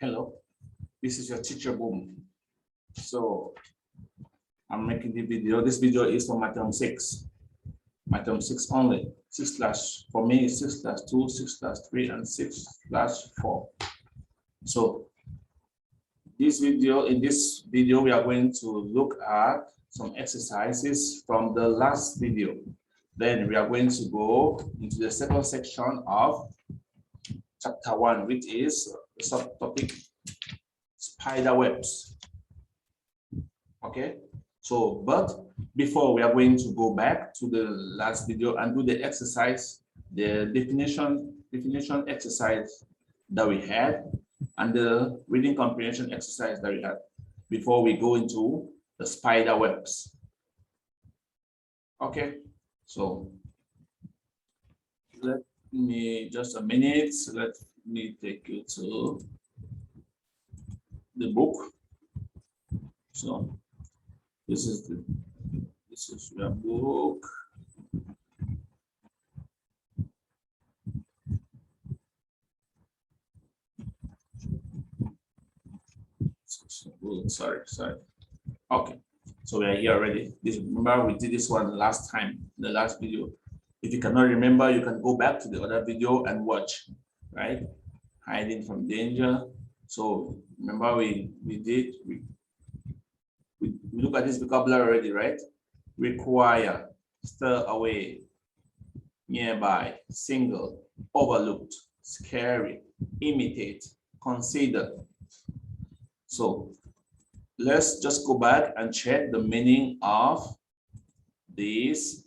Hello, this is your teacher Boom. So I'm making the video. This video is for Mathayom 6. Mathayom 6 only. 6/ for me is 6/2, 6/3, and 6/4. So in this video, we are going to look at some exercises from the last video. Then we are going to go into the second section of chapter 1, which is the subtopic spider webs. Okay, so but before we are going to go back to the last video and do the exercise, the definition exercise that we had and the reading comprehension exercise that we had before we go into the spider webs. Okay, so let me just a minute. Let me take you to the book. So this is your book. Sorry. Okay, so we are here already. Remember we did this one last time, the last video. If you cannot remember, you can go back to the other video and watch, right? Hiding from danger. So remember we look at this vocabulary already, right? Require, stir away, nearby, single, overlooked, scary, imitate, consider. So let's just go back and check the meaning of these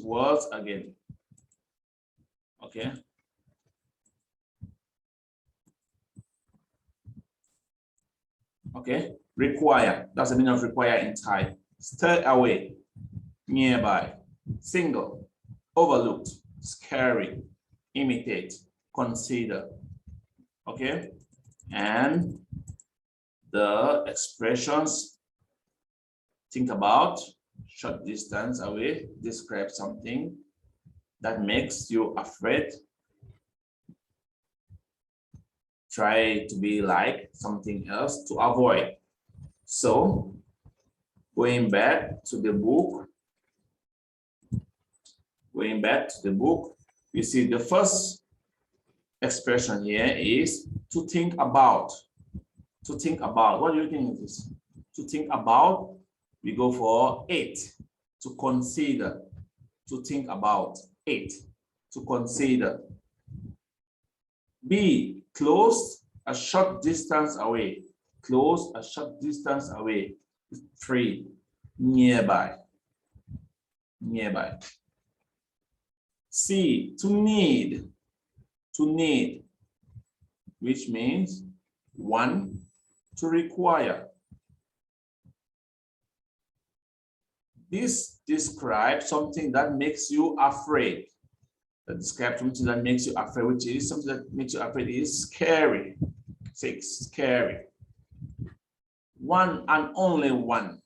words again. Okay. Okay, require, that's the meaning of require in Thai. Stir away, nearby, single, overlooked, scary, imitate, consider. Okay, and the expressions, think about, short distance away, describe something that makes you afraid, try to be like something else, to avoid. So going back to the book, you see the first expression here is to think about. To think about. What do you think it is? To think about, we go for 8. To consider. To think about. 8. To consider. B, close a short distance away. Close a short distance away. 3, nearby. Nearby. C, to need. To need, which means 1, to require. This describes something that makes you afraid. That describes something that makes you afraid, which is something that makes you afraid is scary. 6, scary. 1 and only 1.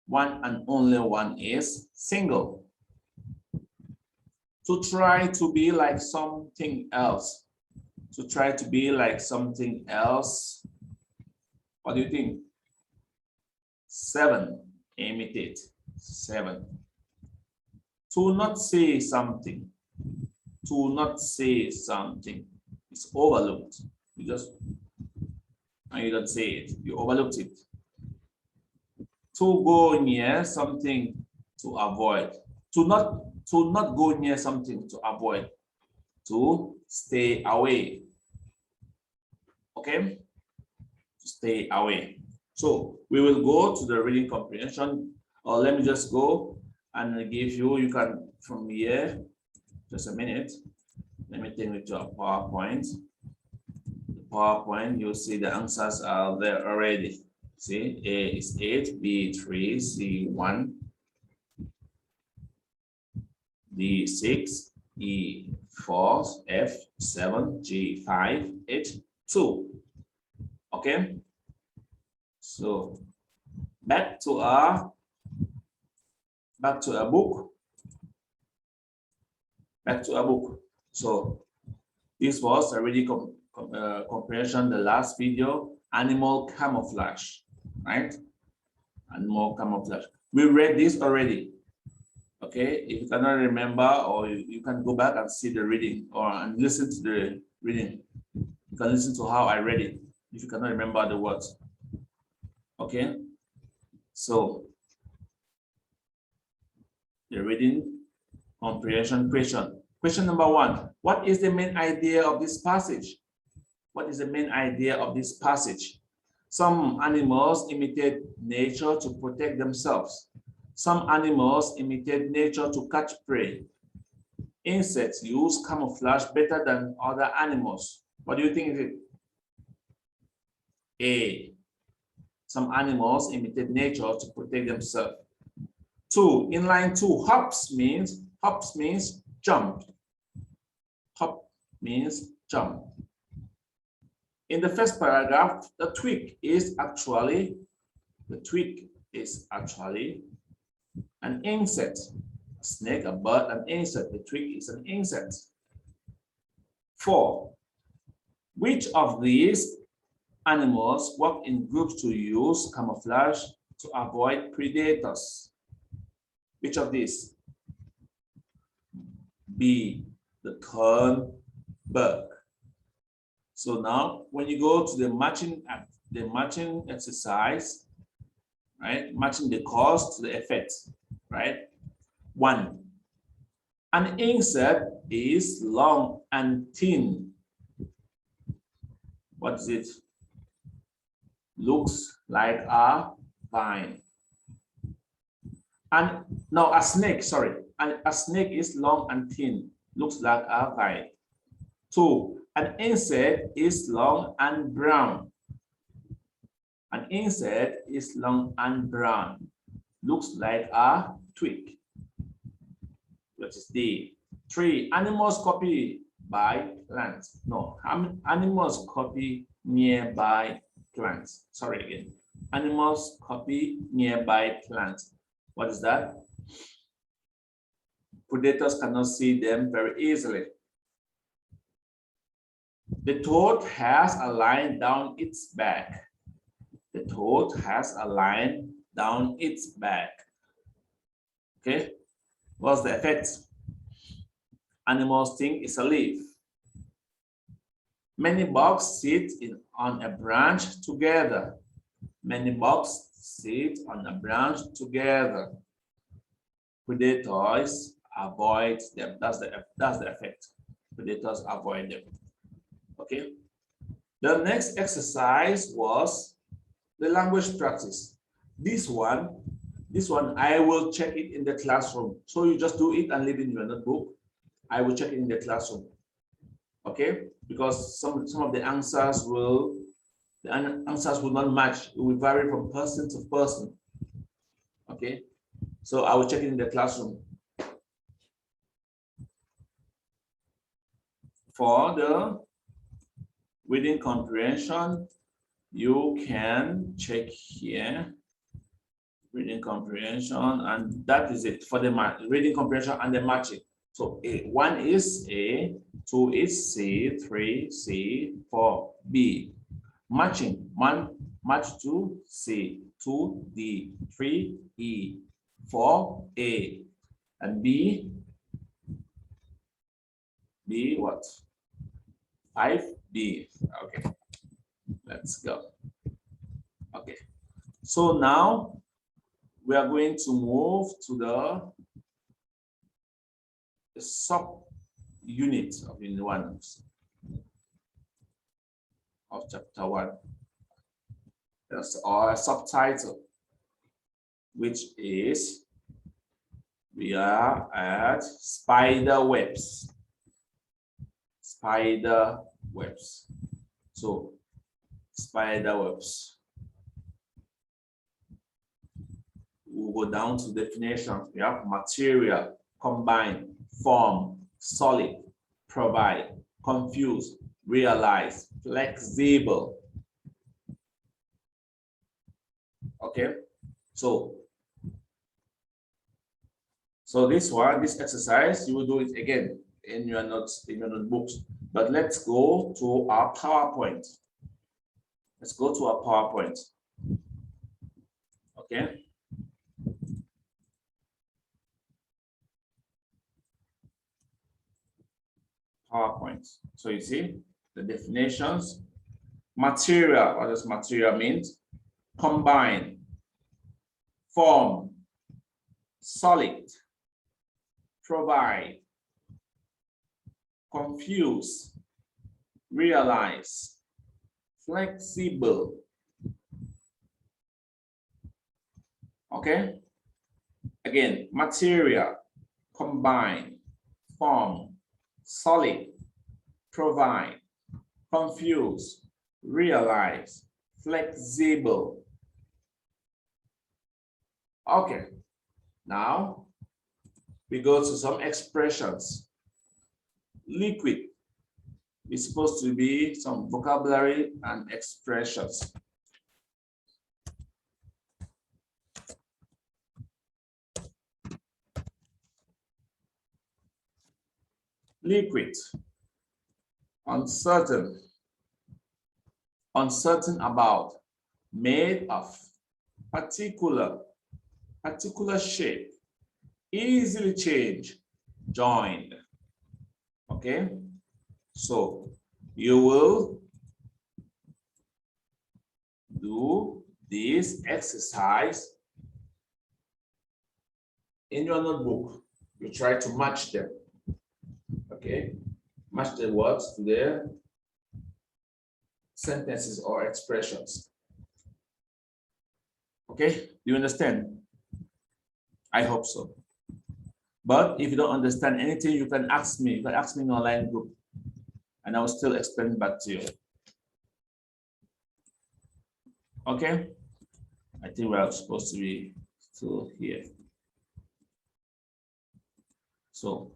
1 and only 1 is single. To try to be like something else. To try to be like something else. What do you think? 7, imitate. 7. To not say something. To not say something. It's overlooked. You don't say it. You overlooked it. To go near something, to avoid. To not go near something, to avoid. To stay away. Okay? To stay away. So we will go to the reading comprehension, or let me just go and give you can from here, just a minute. Let me take it to a PowerPoint. The PowerPoint, you'll see the answers are there already. See, A is 8, B 3, C 1, D 6, E 4, F 7, G 5, H 2. Okay. So back to our book. So This was already comprehension, the last video, animal camouflage, right? Animal camouflage. We read this already. Okay, if you cannot remember, or you can go back and see the reading and listen to the reading. You can listen to how I read it if you cannot remember the words. Okay, so the reading comprehension question. Question number 1. What is the main idea of this passage? What is the main idea of this passage? Some animals imitate nature to protect themselves. Some animals imitate nature to catch prey. Insects use camouflage better than other animals. What do you think is it? A. Some animals imitate nature to protect themselves. 2. In line 2, hops means jump. Hop means jump. In the first paragraph, the twig is actually an insect. A snake, a bird, an insect. The twig is an insect. 4. Which of these animals work in groups to use camouflage to avoid predators? Which of these? B. The corn bug. So now, when you go to the matching exercise, right? Matching the cause to the effect, right? 1. An insect is long and thin. What is it? Looks like a vine. And no, a snake, sorry. A snake is long and thin, looks like a vine. 2. An insect is long and brown. An insect is long and brown, looks like a twig. That is D. 3. Animals copy by plants. No, animals copy nearby plants. Sorry again. Animals copy nearby plants. What is that? Predators cannot see them very easily. The toad has a line down its back. The toad has a line down its back. Okay, what's the effect? Animals think it's a leaf. Many bugs sit on a branch together. Many bugs sit on a branch together. Predators avoid them. That's the effect. Predators avoid them. Okay. The next exercise was the language practice. This one I will check it in the classroom. So you just do it and leave it in your notebook. I will check it in the classroom. Okay, because some of the answers will not match. It will vary from person to person. Okay, so I will check it in the classroom. For the reading comprehension, you can check here. Reading comprehension, and that is it for the reading comprehension and the matching. So 1 is A, 2 is C, 3 C, 4 B. Matching 1 match to C, 2 D, 3 E, 4 A, and B what? 5 B. Okay, let's go. Okay, so now we are going to move to the sub-unit of Unit 1 of Chapter 1. That's our subtitle, which is we are at spider webs. Spider webs. So spider webs. We'll go down to definitions. We have material, combine, form, solid, provide, confuse, realize, flexible. Okay, so this exercise, you will do it again. in your notes, in your notebooks. But let's go to our PowerPoint. Let's go to our PowerPoint. Okay. PowerPoint. So you see the definitions. Material, what does material mean? Combine, form, solid, provide, confuse, realize, flexible. Okay? Again, material, combine, form, solid, provide, confuse, realize, flexible. Okay, now we go to some expressions. Liquid is supposed to be some vocabulary and expressions. Liquid, uncertain, uncertain about, made of, particular shape, easily changed, joined. Okay, so you will do this exercise in your notebook. You try to match them. Okay, match the words to their sentences or expressions. Okay, do you understand? I hope so. But if you don't understand anything, you can ask me. You can ask me in online group, and I will still explain back to you. Okay, I think we are supposed to be still here. So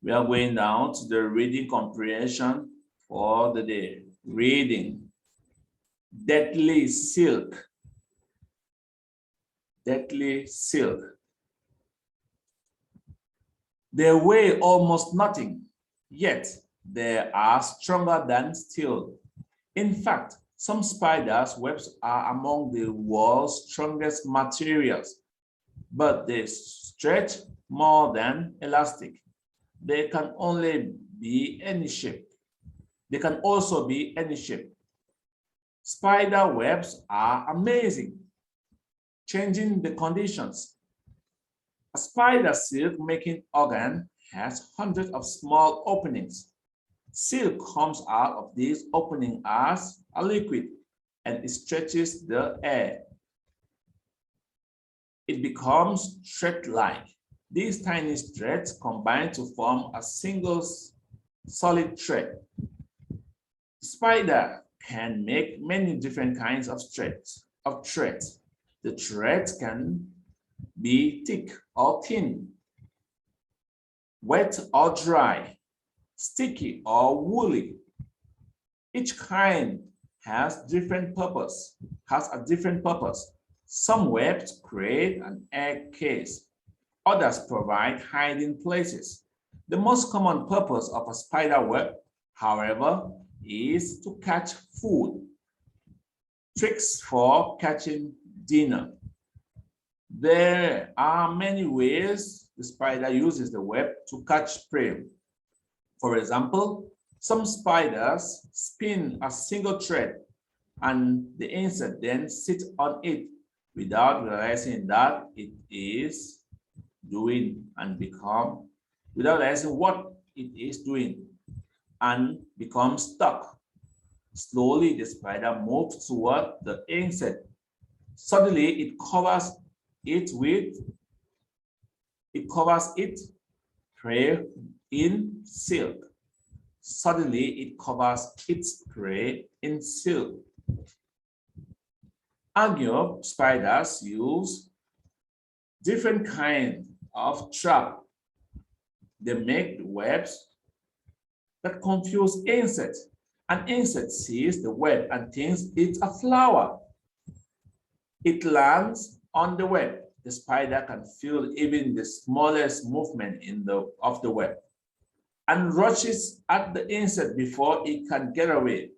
we are going down to the reading comprehension for the day. Reading. Deadly silk. Deadly silk. They weigh almost nothing, yet they are stronger than steel. In fact, some spiders' webs are among the world's strongest materials, but they stretch more than elastic. They can only be any shape. They can also be any shape. Spider webs are amazing, changing the conditions. A spider silk making organ has hundreds of small openings. Silk comes out of these openings as a liquid, and it stretches the air. It becomes thread-like. These tiny threads combine to form a single solid thread. The spider can make many different kinds of threads. The threads can be thick or thin, wet or dry, sticky or woolly. Each kind has a different purpose. Some webs create an egg case. Others provide hiding places. The most common purpose of a spider web, however, is to catch food. Tricks for catching dinner. There are many ways the spider uses the web to catch prey. For example, some spiders spin a single thread and the insect then sits on it without realizing that it is doing without realizing what it is doing, and becomes stuck. Slowly, the spider moves toward the insect. Suddenly, it covers its prey in silk. Suddenly, it covers its prey in silk. Agio spiders use different kinds of trap. They make webs that confuse insects. An insect sees the web and thinks it's a flower. It lands on the web. The spider can feel even the smallest movement of the web. and rushes at the insect before it can get away.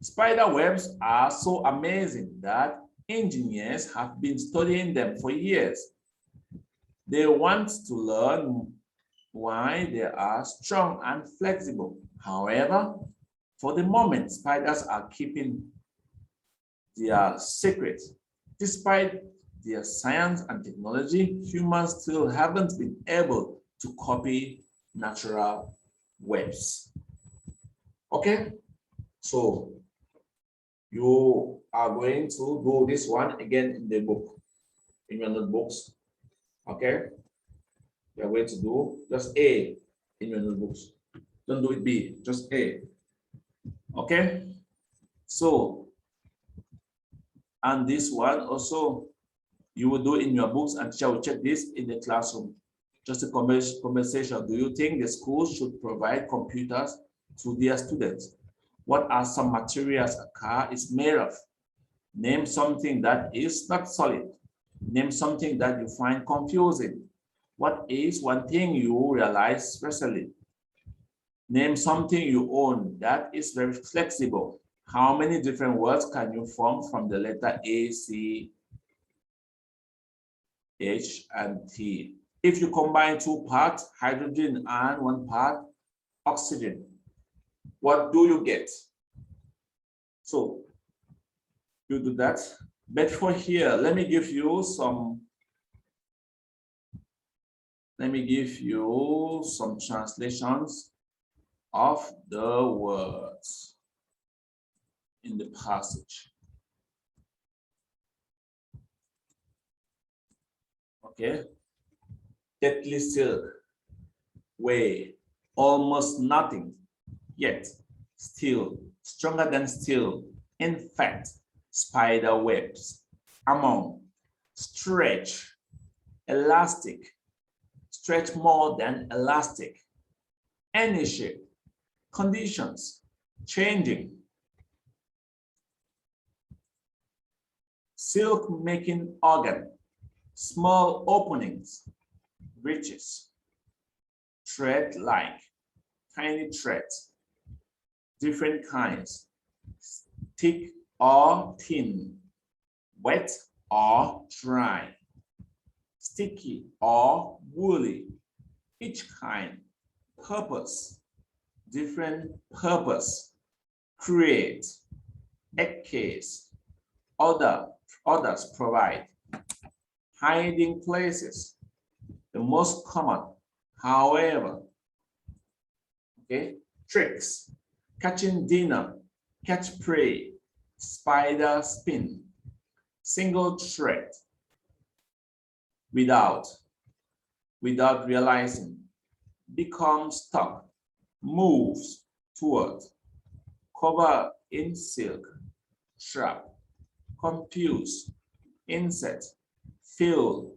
Spider webs are so amazing that engineers have been studying them for years. They want to learn why they are strong and flexible. However, for the moment, spiders are keeping their secret. Despite their science and technology, humans still haven't been able to copy natural webs. Okay, so you are going to do this one again in the book, in your notebooks. Okay, you are going to do just A in your notebooks. Don't do it B, just A. Okay, so, and this one also, you will do in your books, and teacher will check this in the classroom. Just a conversation. Do you think the schools should provide computers to their students? What are some materials a car is made of? Name something that is not solid. Name something that you find confusing. What is one thing you realize recently? Name something you own that is very flexible. How many different words can you form from the letter A, C, H, and T? If you combine two parts, hydrogen, and one part, oxygen, what do you get? So you do that. But for here, let me give you some translations of the words in the passage. Okay. Deadly silk, weigh almost nothing, yet still stronger than steel. In fact, spider webs, among, stretch, elastic, stretch more than elastic, any shape, conditions, changing, silk making organ, small openings, breeches, thread-like, tiny threads, different kinds, thick or thin, wet or dry, sticky or woolly, each kind, purpose, different purpose, create, egg case, others provide, hiding places, the most common, however, okay, tricks, catching dinner, catch prey, spider spin, single thread, without realizing, become stuck, moves toward, cover in silk, trap, confuse, insect, fill,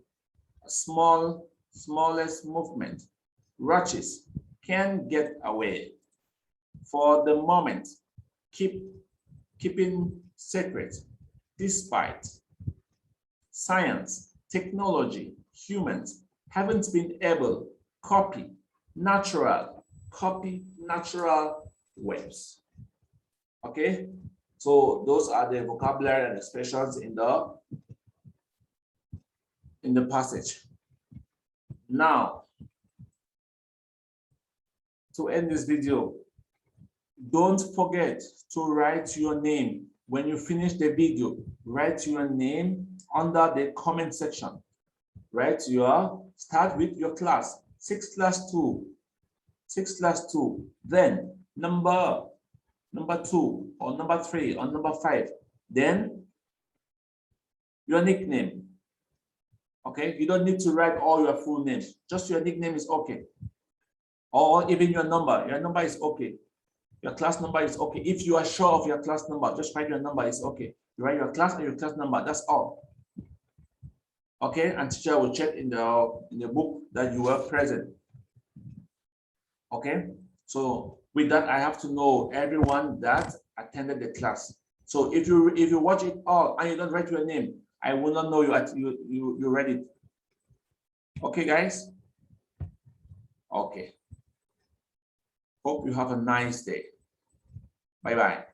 smallest movement, rushes, can get away. For the moment, keeping secret, despite science, technology, humans haven't been able copy natural webs. Okay, so those are the vocabulary and expressions in the passage. Now, to end this video, don't forget to write your name. When you finish the video, write your name under the comment section. Start with your class, 6 class 2, then number 2 or number 3 or number 5, then your nickname. Okay, you don't need to write all your full names, just your nickname is okay. Or even your number is okay. Your class number is okay. If you are sure of your class number, just write your number, is okay. You write your class and your class number, that's all. Okay, and teacher will check in the book that you were present. Okay, so with that, I have to know everyone that attended the class. So if you watch it all and you don't write your name, I will not know you read it. Okay, guys? Okay. Hope you have a nice day. Bye-bye.